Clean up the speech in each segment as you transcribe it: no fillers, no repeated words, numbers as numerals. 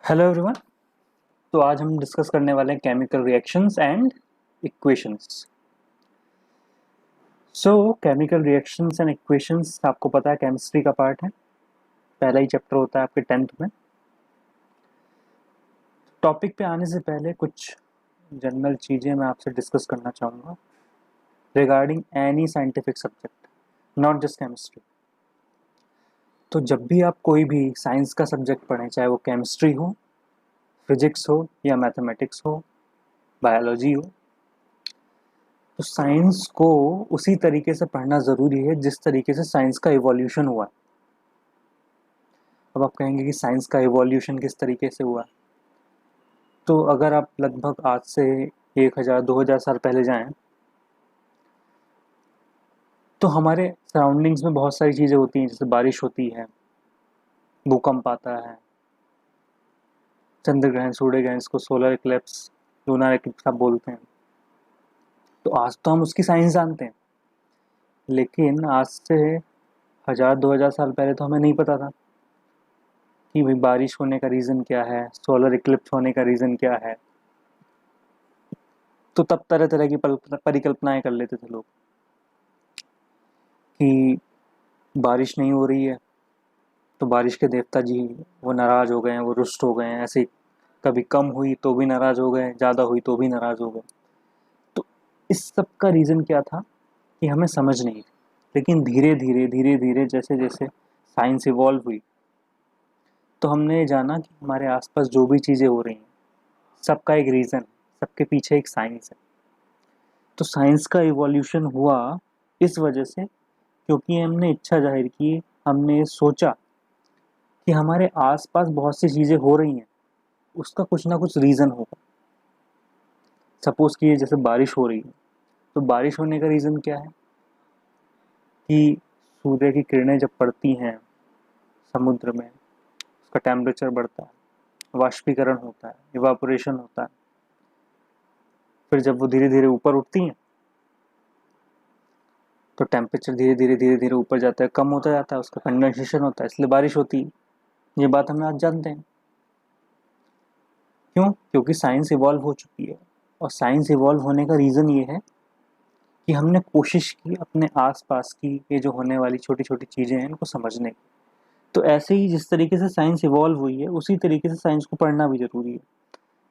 Hello everyone. तो आज हम डिस्कस करने वाले हैं chemical reactions and equations. Chemical reactions and equations आपको पता है केमिस्ट्री का पार्ट है, पहला ही चैप्टर होता है आपके 10th में। टॉपिक पे आने से पहले कुछ जनरल चीज़ें मैं आपसे डिस्कस करना चाहूँगा regarding any scientific subject, not just chemistry. तो जब भी आप कोई भी साइंस का सब्जेक्ट पढ़ें, चाहे वो केमिस्ट्री हो, फिजिक्स हो या मैथमेटिक्स हो, बायोलॉजी हो, तो साइंस को उसी तरीके से पढ़ना ज़रूरी है जिस तरीके से साइंस का इवोल्यूशन हुआ है। अब आप कहेंगे कि साइंस का इवोल्यूशन किस तरीके से हुआ है, तो अगर आप लगभग आज से 1000-2000 साल पहले जाएं, तो हमारे सराउंडिंग्स में बहुत सारी चीज़ें होती हैं, जैसे बारिश होती है, भूकंप आता है, चंद्र ग्रहण, सूर्य ग्रहण, इसको सोलर इक्लिप्स, लूनर इक्लिप्स आप बोलते हैं। तो आज तो हम उसकी साइंस जानते हैं, लेकिन आज से 1000-2000 साल पहले तो हमें नहीं पता था कि भाई बारिश होने का रीज़न क्या है, सोलर इक्लिप्स होने का रीज़न क्या है। तो तब तरह तरह की परिकल्पनाएं कर लेते थे लोग कि बारिश नहीं हो रही है तो बारिश के देवता जी वो नाराज़ हो गए हैं, वो रुष्ट हो गए हैं। ऐसे कभी कम हुई तो भी नाराज़ हो गए, ज़्यादा हुई तो भी नाराज़ हो गए। तो इस सब का रीज़न क्या था कि हमें समझ नहीं। लेकिन धीरे धीरे जैसे जैसे साइंस इवॉल्व हुई, तो हमने जाना कि हमारे आसपास जो भी चीज़ें हो रही हैं, सबका एक रीज़न है, सबके पीछे एक साइंस है। तो साइंस का इवोल्यूशन हुआ इस वजह से, क्योंकि हमने इच्छा जाहिर की, हमने सोचा कि हमारे आसपास बहुत सी चीज़ें हो रही हैं, उसका कुछ ना कुछ रीज़न होगा। सपोज़ कीजिए जैसे बारिश हो रही है, तो बारिश होने का रीज़न क्या है कि सूर्य की किरणें जब पड़ती हैं समुद्र में, उसका टेम्परेचर बढ़ता है, वाष्पीकरण होता है, इवापोरेशन होता है। फिर जब वो धीरे धीरे ऊपर उठती हैं, तो टेम्परेचर धीरे धीरे ऊपर जाता है, कम होता जाता है, उसका कंडेंसेशन होता है, इसलिए बारिश होती है। ये बात हम आज जानते हैं। क्यों? क्योंकि साइंस इवॉल्व हो चुकी है, और साइंस इवॉल्व होने का रीज़न ये है कि हमने कोशिश की अपने आसपास की ये जो होने वाली छोटी छोटी चीज़ें हैं इनको समझने की। तो ऐसे ही जिस तरीके से साइंस इवॉल्व हुई है, उसी तरीके से साइंस को पढ़ना भी ज़रूरी है।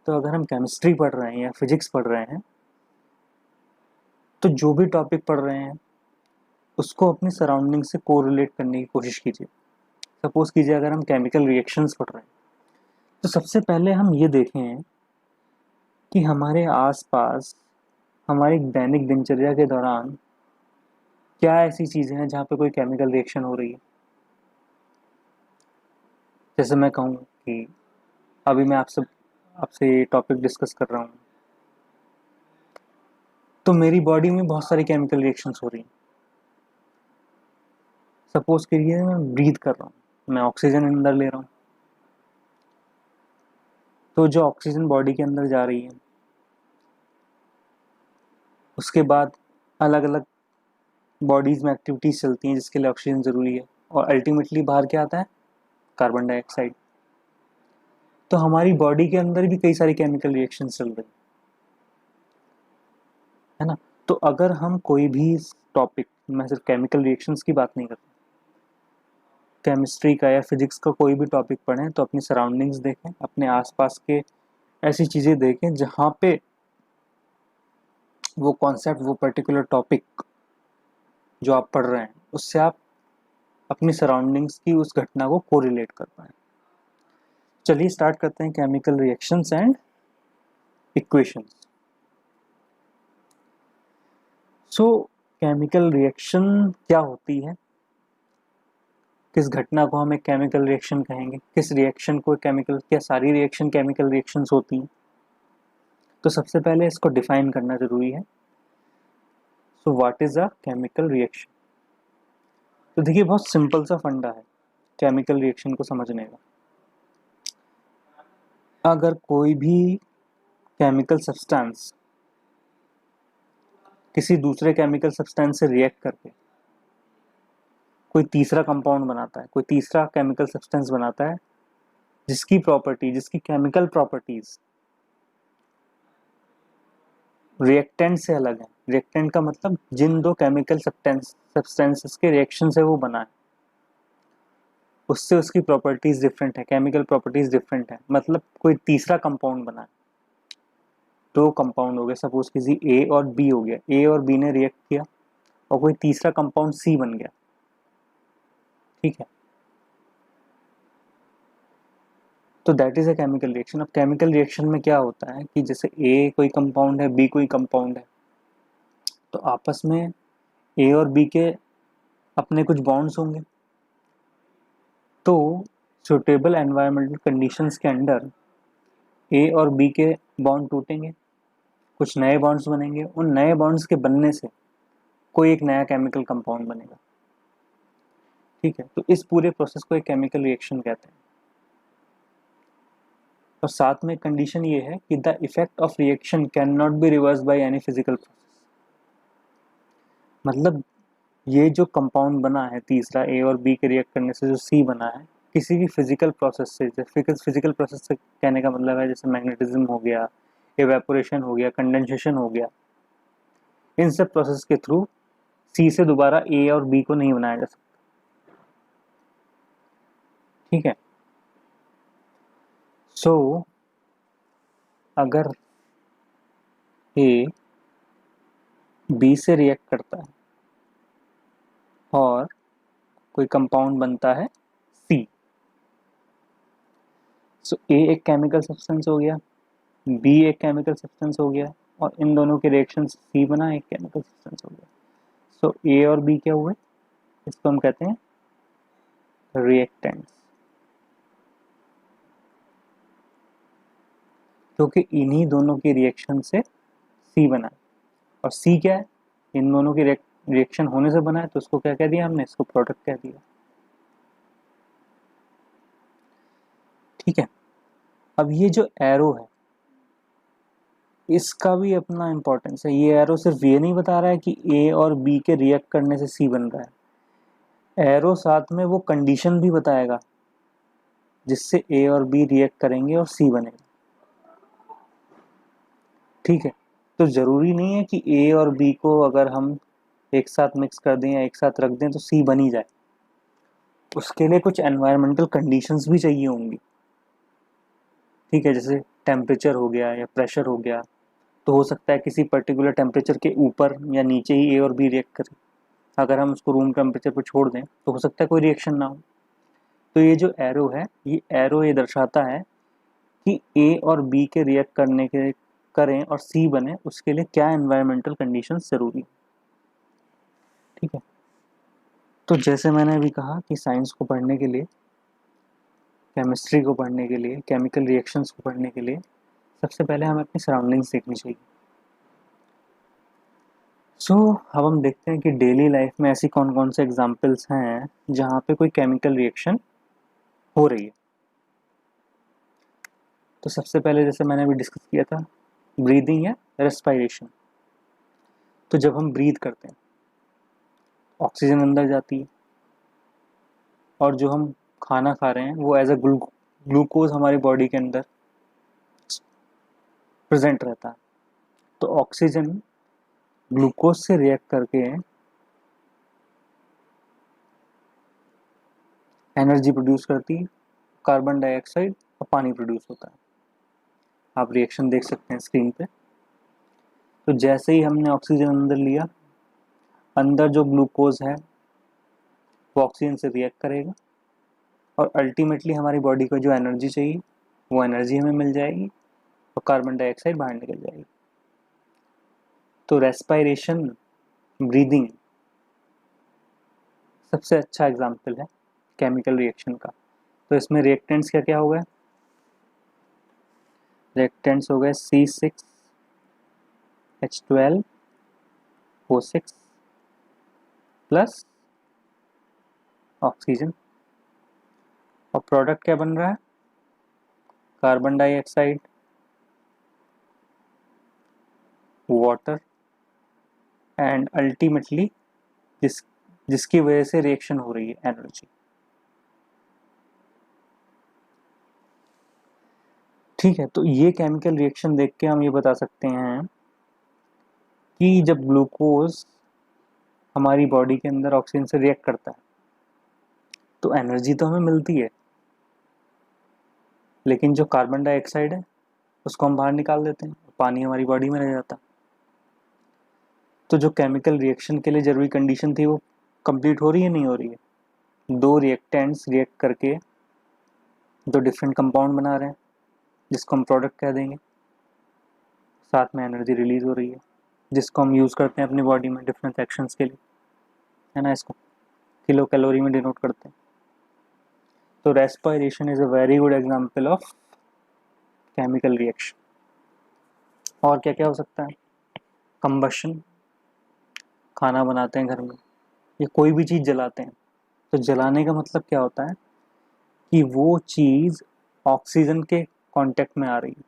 तो अगर हम केमिस्ट्री पढ़ रहे हैं या फिजिक्स पढ़ रहे हैं, तो जो भी टॉपिक पढ़ रहे हैं उसको अपनी सराउंडिंग से कोरिलेट करने की कोशिश कीजिए। सपोज़ कीजिए अगर हम केमिकल रिएक्शंस पढ़ रहे हैं, तो सबसे पहले हम ये देखें कि हमारे आसपास हमारी दैनिक दिनचर्या के दौरान क्या ऐसी चीज़ें हैं जहाँ पे कोई केमिकल रिएक्शन हो रही है। जैसे मैं कहूँ कि अभी मैं आपसे आपसे ये टॉपिक डिस्कस कर रहा हूँ, तो मेरी बॉडी में बहुत सारी केमिकल रिएक्शंस हो रही हैं। सपोज़ करिए मैं ब्रीथ कर रहा हूँ, मैं ऑक्सीजन अंदर ले रहा हूँ, तो जो ऑक्सीजन बॉडी के अंदर जा रही है, उसके बाद अलग अलग बॉडीज़ में एक्टिविटीज़ चलती हैं जिसके लिए ऑक्सीजन ज़रूरी है, और अल्टीमेटली बाहर क्या आता है? Carbon dioxide. तो हमारी बॉडी के अंदर भी कई सारी केमिकल रिएक्शंस चल रही है ना। तो अगर हम कोई भी टॉपिक, मैं सिर्फ केमिकल रिएक्शंस की बात नहीं कर रहा, केमिस्ट्री का या फिजिक्स का कोई भी टॉपिक पढ़ें, तो अपनी सराउंडिंग्स देखें, अपने आसपास के ऐसी चीज़ें देखें जहाँ पे वो कॉन्सेप्ट, वो पर्टिकुलर टॉपिक जो आप पढ़ रहे हैं, उससे आप अपनी सराउंडिंग्स की उस घटना को कोरिलेट कर पाएँ। चलिए स्टार्ट करते हैं chemical reactions and equations. So chemical reaction क्या होती है, किस घटना को हम एक केमिकल रिएक्शन कहेंगे, किस रिएक्शन को केमिकल, क्या सारी रिएक्शन केमिकल रिएक्शंस होती हैं? तो सबसे पहले इसको डिफाइन करना जरूरी है। So what is a chemical reaction? तो देखिए बहुत सिंपल सा फंडा है केमिकल रिएक्शन को समझने का। अगर कोई भी केमिकल सब्सटेंस किसी दूसरे केमिकल सब्सटेंस से रिएक्ट करके कोई तीसरा कंपाउंड बनाता है, कोई तीसरा केमिकल सब्सटेंस बनाता है, जिसकी केमिकल प्रॉपर्टीज रिएक्टेंट से अलग है। रिएक्टेंट का मतलब जिन दो केमिकल सब्सटेंसेस के रिएक्शन से वो बना है, उससे उसकी प्रॉपर्टीज डिफरेंट है, केमिकल प्रॉपर्टीज डिफरेंट है। मतलब कोई तीसरा कंपाउंड बना है, दो कंपाउंड हो गए, सपोज किसी ए और बी हो गया, ए और बी ने रिएक्ट किया और कोई तीसरा कंपाउंड सी बन गया, ठीक है, तो that is a chemical reaction. अब केमिकल रिएक्शन में क्या होता है कि जैसे ए कोई कंपाउंड है, बी कोई कंपाउंड है, तो आपस में ए और बी के अपने कुछ बॉन्ड्स होंगे, तो सुटेबल एनवायरमेंटल कंडीशंस के अंडर ए और बी के बॉन्ड टूटेंगे, कुछ नए बॉन्ड्स बनेंगे, उन नए बॉन्ड्स के बनने से कोई एक नया केमिकल कंपाउंड बनेगा, ठीक है। तो इस पूरे प्रोसेस को एक केमिकल रिएक्शन कहते हैं। और साथ में कंडीशन ये है कि the effect of reaction can not be reverse by any physical process. मतलब ये जो कंपाउंड बना है तीसरा, ए और बी के रिएक्ट करने से जो सी बना है, किसी भी फिजिकल प्रोसेस से, फिजिकल प्रोसेस से कहने का मतलब है जैसे मैग्नेटिज्म हो गया, एवेपोरेशन हो गया, कंडेंसेशन हो गया, इन सब प्रोसेस के थ्रू सी से दोबारा ए और बी को नहीं बनाया जा सकता, ठीक है। सो अगर ए बी से रिएक्ट करता है और कोई कंपाउंड बनता है सी, सो ए एक केमिकल सब्सटेंस हो गया, बी एक केमिकल सब्सटेंस हो गया, और इन दोनों के रिएक्शन से सी बना एक केमिकल सब्सटेंस हो गया। सो ए और बी क्या हुए, इसको हम कहते हैं रिएक्टेंट्स, क्योंकि इन्हीं दोनों की रिएक्शन से सी बना है। और सी क्या है, इन दोनों की रिएक्शन होने से बना है, तो उसको क्या कह दिया हमने, इसको प्रोडक्ट कह दिया, ठीक है। अब ये जो एरो है इसका भी अपना इंपॉर्टेंस है। ये एरो सिर्फ ये नहीं बता रहा है कि ए और बी के रिएक्ट करने से सी बन रहा है, एरो साथ में वो कंडीशन भी बताएगा जिससे ए और बी रिएक्ट करेंगे और सी बनेगा, ठीक है। तो जरूरी नहीं है कि ए और बी को अगर हम एक साथ मिक्स कर दें या एक साथ रख दें तो सी बन ही जाए, उसके लिए कुछ एनवायरमेंटल कंडीशंस भी चाहिए होंगी, ठीक है। जैसे टेम्परेचर हो गया या प्रेशर हो गया, तो हो सकता है किसी पर्टिकुलर टेम्परेचर के ऊपर या नीचे ही ए और बी रिएक्ट करें। अगर हम उसको रूम टेम्परेचर पर छोड़ दें तो हो सकता है कोई रिएक्शन ना हो। तो ये जो एरो है, ये एरो ये दर्शाता है कि ए और बी के रिएक्ट करने के करें और सी बने, उसके लिए क्या एनवायरमेंटल कंडीशंस जरूरी, ठीक है। तो जैसे मैंने अभी कहा कि साइंस को पढ़ने के लिए, केमिस्ट्री को पढ़ने के लिए, केमिकल रिएक्शंस को पढ़ने के लिए सबसे पहले हमें अपनी सराउंडिंग्स देखनी चाहिए। सो अब हम देखते हैं कि डेली लाइफ में ऐसी कौन कौन से एग्जांपल्स हैं जहाँ पे कोई केमिकल रिएक्शन हो रही है। तो सबसे पहले जैसे मैंने अभी डिस्कस किया था, ब्रीदिंग या रेस्पिरेशन। तो जब हम ब्रीथ करते हैं ऑक्सीजन अंदर जाती है, और जो हम खाना खा रहे हैं वो एज अ ग्लूकोज हमारी बॉडी के अंदर प्रेजेंट रहता है। तो ऑक्सीजन ग्लूकोज से रिएक्ट करके एनर्जी प्रोड्यूस करती है, कार्बन डाइऑक्साइड और पानी प्रोड्यूस होता है। आप रिएक्शन देख सकते हैं स्क्रीन पे। तो जैसे ही हमने ऑक्सीजन अंदर लिया, अंदर जो ग्लूकोज है वो ऑक्सीजन से रिएक्ट करेगा, और अल्टीमेटली हमारी बॉडी को जो एनर्जी चाहिए वो एनर्जी हमें मिल जाएगी और कार्बन डाइऑक्साइड बाहर निकल जाएगी। तो रेस्पिरेशन, ब्रीदिंग सबसे अच्छा एग्जाम्पल है केमिकल रिएक्शन का। तो इसमें रिएक्टेंट्स क्या क्या हो गए, रिएक्टेंट्स हो गए C6H12O6 प्लस ऑक्सीजन, और प्रोडक्ट क्या बन रहा है, carbon dioxide, water, and ultimately जिसकी वजह से रिएक्शन हो रही है, एनर्जी। ठीक है, तो ये केमिकल रिएक्शन देख के हम ये बता सकते हैं कि जब ग्लूकोज हमारी बॉडी के अंदर ऑक्सीजन से रिएक्ट करता है तो एनर्जी तो हमें मिलती है, लेकिन जो कार्बन डाइऑक्साइड है उसको हम बाहर निकाल देते हैं, पानी हमारी बॉडी में रह जाता। तो जो केमिकल रिएक्शन के लिए जरूरी कंडीशन थी वो कंप्लीट हो रही है, नहीं हो रही है? दो रिएक्टेंट्स रिएक्ट करके दो डिफरेंट कंपाउंड बना रहे हैं जिसको हम प्रोडक्ट कह देंगे, साथ में एनर्जी रिलीज हो रही है जिसको हम यूज़ करते हैं अपनी बॉडी में डिफरेंट एक्शंस के लिए, है ना? इसको किलो कैलोरी में डिनोट करते हैं। तो respiration is a very good example of chemical reaction. और क्या क्या हो सकता है? कंबशन, खाना बनाते हैं घर में या कोई भी चीज़ जलाते हैं, तो जलाने का मतलब क्या होता है कि वो चीज़ ऑक्सीजन के कांटेक्ट में आ रही है।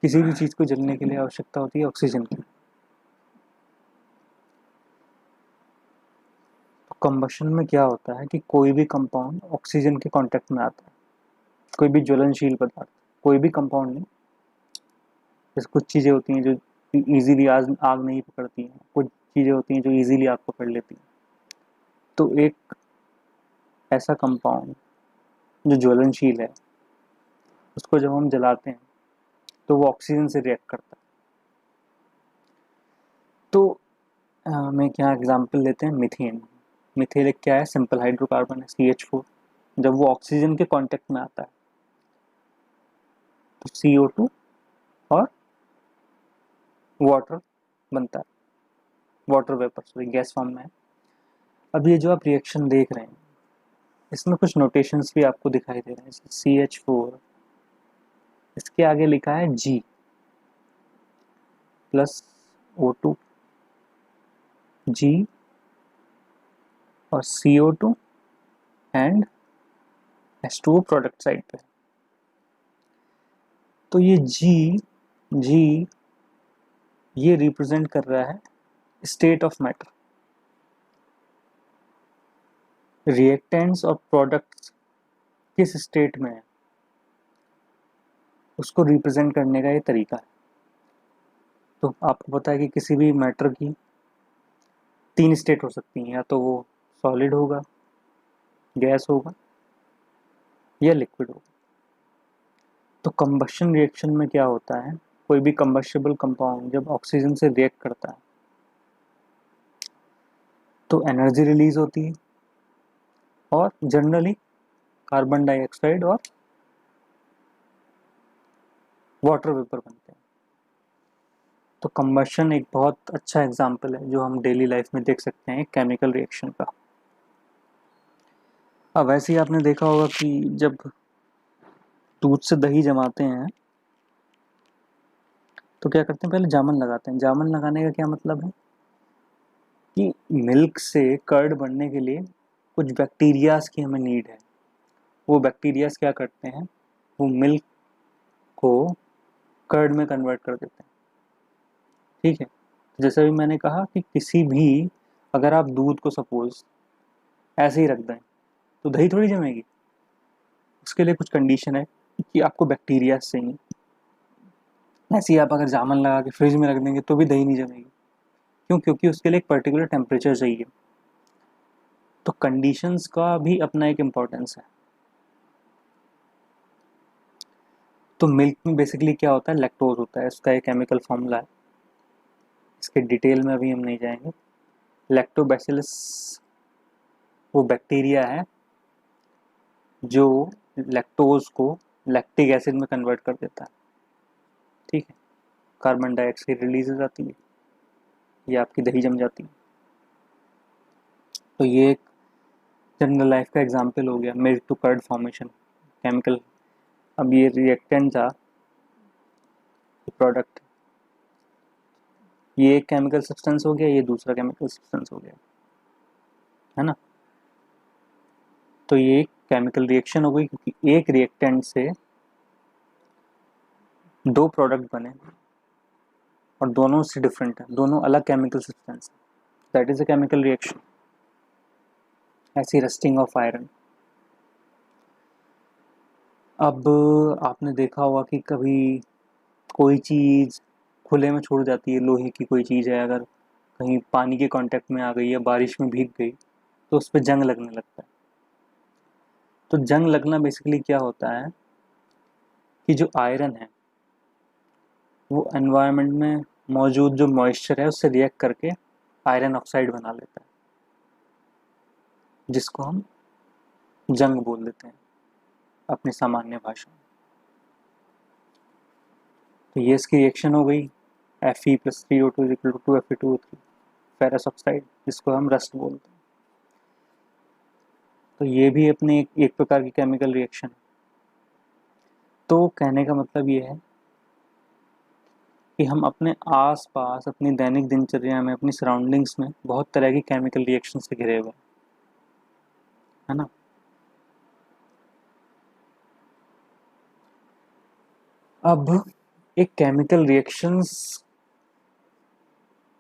किसी भी चीज़ को जलने के लिए आवश्यकता होती है ऑक्सीजन की। तो कंबशन में क्या होता है कि कोई भी कंपाउंड ऑक्सीजन के कांटेक्ट में आता है, कोई भी ज्वलनशील पदार्थ, कोई भी कंपाउंड नहीं। जैसे कुछ चीज़ें होती हैं जो इजीली आग नहीं पकड़ती हैं, कुछ चीज़ें होती हैं जो इजीली आग पकड़ लेती हैं। तो एक ऐसा कंपाउंड जो ज्वलनशील है उसको जब हम जलाते हैं तो वो ऑक्सीजन से रिएक्ट करता है। तो मैं क्या एग्जांपल लेते हैं, मीथेन। मीथेन एक क्या है? सिंपल हाइड्रोकार्बन है, CH4। जब वो ऑक्सीजन के कांटेक्ट में आता है तो CO2 और वाटर बनता है, water vapour, sorry gas form में है। अब ये जो आप रिएक्शन देख रहे हैं इसमें कुछ नोटेशंस भी आपको दिखाई दे रहे हैं। CH4, इसके आगे लिखा है G प्लस O2, G और CO2 and H2O product side पे। तो ये G ये रिप्रेजेंट कर रहा है स्टेट ऑफ मैटर। रिएक्टेंट्स और प्रोडक्ट्स किस स्टेट में है उसको रिप्रेजेंट करने का ये तरीका है। तो आपको पता है कि किसी भी मैटर की 3 स्टेट हो सकती हैं, या तो वो सॉलिड होगा, गैस होगा या लिक्विड होगा। तो कंबशन रिएक्शन में क्या होता है, कोई भी कंबस्टिबल कंपाउंड जब ऑक्सीजन से रिएक्ट करता है तो एनर्जी रिलीज होती है और जनरली कार्बन डाइऑक्साइड और वाटर वेपर बनते हैं। तो कंबशन एक बहुत अच्छा एग्जाम्पल है जो हम डेली लाइफ में देख सकते हैं केमिकल रिएक्शन का। अब वैसे ही आपने देखा होगा कि जब दूध से दही जमाते हैं तो क्या करते हैं, पहले जामन लगाते हैं। जामन लगाने का क्या मतलब है कि मिल्क से कर्ड बनने के लिए कुछ बैक्टीरियाज की हमें नीड है। वो बैक्टीरियाज क्या करते हैं, वो मिल्क को कर्ड में कन्वर्ट कर देते हैं। ठीक है, जैसे भी मैंने कहा कि किसी भी, अगर आप दूध को सपोज ऐसे ही रख दें तो दही थोड़ी जमेगी। उसके लिए कुछ कंडीशन है कि आपको बैक्टीरिया चाहिए। ऐसे ही आप अगर जामन लगा के फ्रिज में रख देंगे तो भी दही नहीं जमेगी। क्यों? क्योंकि उसके लिए एक पर्टिकुलर टेम्परेचर चाहिए। तो कंडीशंस का भी अपना एक इम्पोर्टेंस है। तो मिल्क में बेसिकली क्या होता है, लैक्टोज होता है, इसका एक केमिकल फॉर्मूला है, इसके डिटेल में अभी हम नहीं जाएंगे। लैक्टोबैसिलस वो बैक्टीरिया है जो लैक्टोज को लैक्टिक एसिड में कन्वर्ट कर देता है। ठीक है, कार्बन डाइऑक्साइड रिलीज हो जाती है, ये आपकी दही जम जाती है। तो ये एक जनरल लाइफ का एग्जांपल हो गया, milk to curd formation chemical. अब ये रिएक्टेंट था, प्रोडक्ट, ये एक केमिकल सब्सटेंस हो गया, ये दूसरा केमिकल सब्सटेंस हो गया, है ना? तो ये एक केमिकल रिएक्शन हो गई क्योंकि एक रिएक्टेंट से दो प्रोडक्ट बने और दोनों से डिफरेंट है, दोनों अलग chemical substance, that is a chemical reaction. ऐसी रस्टिंग ऑफ आयरन। अब आपने देखा होगा कि कभी कोई चीज़ खुले में छोड़ जाती है, लोहे की कोई चीज़ है, अगर कहीं पानी के कांटेक्ट में आ गई या बारिश में भीग गई तो उस पे जंग लगने लगता है। तो जंग लगना बेसिकली क्या होता है कि जो आयरन है वो एनवायरनमेंट में मौजूद जो मॉइस्चर है उससे रिएक्ट करके आयरन ऑक्साइड बना लेता है, जिसको हम जंग बोल देते हैं अपनी सामान्य भाषा में। तो ये इसकी रिएक्शन हो गई, Fe+3O2 = 2Fe2O3, फेरस ऑक्साइड, जिसको हम रस्ट बोलते हैं। तो ये भी अपने एक प्रकार की केमिकल रिएक्शन है। तो कहने का मतलब ये है कि हम अपने आस-पास, अपनी दैनिक दिनचर्या में, अपनी सराउंडिंग्स में बहुत तरह की केमिकल रिएक्शन से घिरे हुए हैं, है ना? अब एक केमिकल रिएक्शंस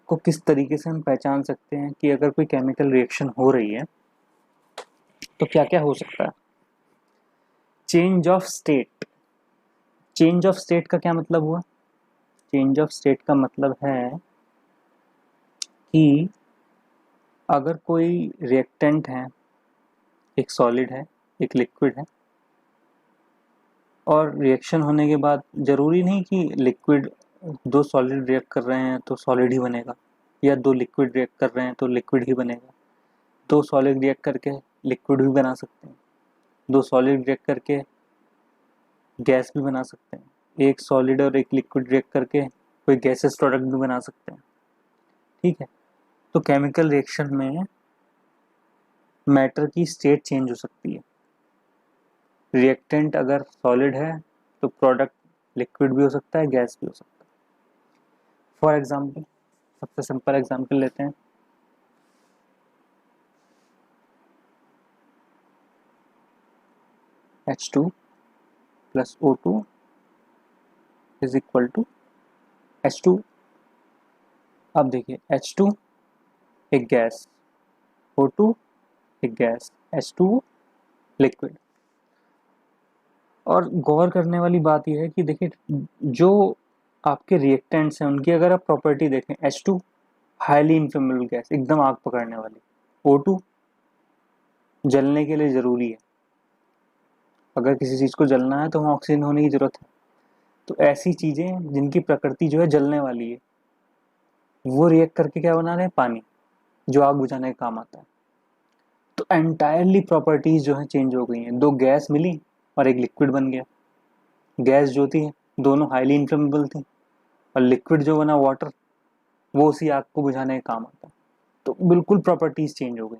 को किस तरीके से हम पहचान सकते हैं कि अगर कोई केमिकल रिएक्शन हो रही है तो क्या क्या हो सकता है। Change of state. Change of state का क्या मतलब हुआ? चेंज ऑफ स्टेट का मतलब है कि अगर कोई रिएक्टेंट है, एक सॉलिड है, एक लिक्विड है, और रिएक्शन होने के बाद ज़रूरी नहीं कि लिक्विड, दो सॉलिड रिएक्ट कर रहे हैं तो सॉलिड ही बनेगा, या दो लिक्विड रिएक्ट कर रहे हैं तो लिक्विड ही बनेगा। दो सॉलिड रिएक्ट करके लिक्विड भी बना सकते हैं, दो सॉलिड रिएक्ट करके गैस भी बना सकते हैं, एक सॉलिड और एक लिक्विड रिएक्ट करके कोई गैसेस प्रोडक्ट भी बना सकते हैं। ठीक है, तो केमिकल रिएक्शन में मैटर की स्टेट चेंज हो सकती है। रिएक्टेंट अगर सॉलिड है तो प्रोडक्ट लिक्विड भी हो सकता है, गैस भी हो सकता है। फॉर एग्जांपल, सबसे सिंपल एग्जांपल लेते हैं। H2 + O2 = H2। अब देखिए, H2 एक गैस, O2 एक गैस, H2 लिक्विड। और गौर करने वाली बात यह है कि देखिए, जो आपके रिएक्टेंट्स हैं उनकी अगर आप प्रॉपर्टी देखें, H2 हाईली इनफ्लेमेबल गैस, एकदम आग पकड़ने वाली, O2 जलने के लिए ज़रूरी है, अगर किसी चीज़ को जलना है तो वहाँ ऑक्सीजन होने की ज़रूरत है। तो ऐसी चीज़ें जिनकी प्रकृति जो है जलने वाली है, वो रिएक्ट करके क्या बना रहे हैं? पानी, जो आग बुझाने का काम आता है। तो एंटायरली प्रॉपर्टीज जो है चेंज हो गई हैं। दो गैस मिली और एक लिक्विड बन गया। गैस जो थी दोनों हाईली इनफ्लेमेबल थी, और लिक्विड जो बना वाटर, वो उसी आग को बुझाने का काम आता है। तो बिल्कुल प्रॉपर्टीज चेंज हो गई।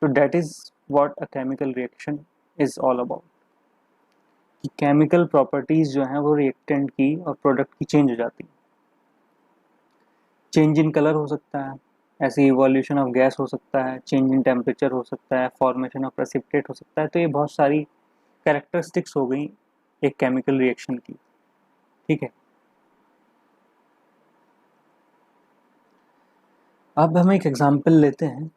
तो that is what a chemical reaction is all about, कि केमिकल प्रॉपर्टीज जो हैं वो रिएक्टेंट की और प्रोडक्ट की चेंज हो जाती है। चेंज इन कलर हो सकता है, ऐसे इवोल्यूशन ऑफ गैस हो सकता है, चेंज इन टेम्परेचर हो सकता है, फॉर्मेशन ऑफ प्रेसिपिटेट हो सकता है। तो ये बहुत सारी कैरेक्टरिस्टिक्स हो गई एक केमिकल रिएक्शन की। ठीक है, अब हम एक एग्जांपल लेते हैं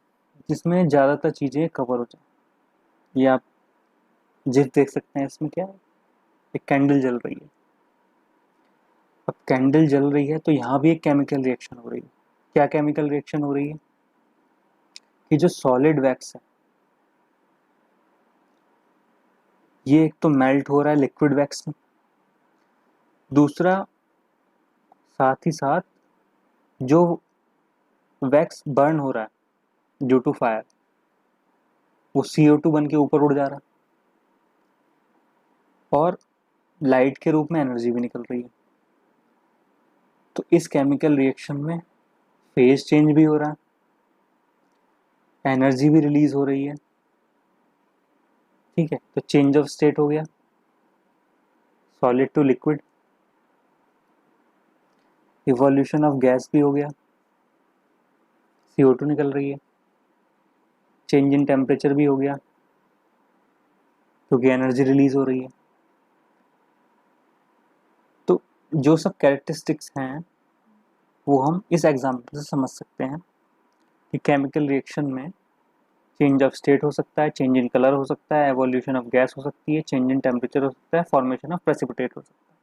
जिसमें ज़्यादातर चीज़ें कवर हो जाए। ये आप जिस देख सकते हैं, इसमें क्या है, एक कैंडल जल रही है। अब कैंडल जल रही है तो यहाँ भी एक केमिकल रिएक्शन हो रही है। क्या केमिकल रिएक्शन हो रही है? कि जो सॉलिड वैक्स है ये एक तो मेल्ट हो रहा है लिक्विड वैक्स में, दूसरा साथ ही साथ जो वैक्स बर्न हो रहा है ड्यू टू फायर, वो CO2 बन के ऊपर उड़ जा रहा है, और लाइट के रूप में एनर्जी भी निकल रही है। तो इस केमिकल रिएक्शन में फेज चेंज भी हो रहा है, एनर्जी भी रिलीज हो रही है। ठीक है, तो चेंज ऑफ स्टेट हो गया, solid to liquid. Evolution of gas भी हो गया, CO2 निकल रही है। चेंज इन टेम्परेचर भी हो गया क्योंकि एनर्जी रिलीज हो रही है। तो जो सब कैरेक्टरिस्टिक्स हैं वो हम इस एग्जांपल से समझ सकते हैं कि केमिकल रिएक्शन में चेंज ऑफ स्टेट हो सकता है, चेंज इन कलर हो सकता है, एवोल्यूशन ऑफ गैस हो सकती है, चेंज इन टेम्परेचर हो सकता है, फॉर्मेशन ऑफ प्रेसिपिटेट हो सकता है।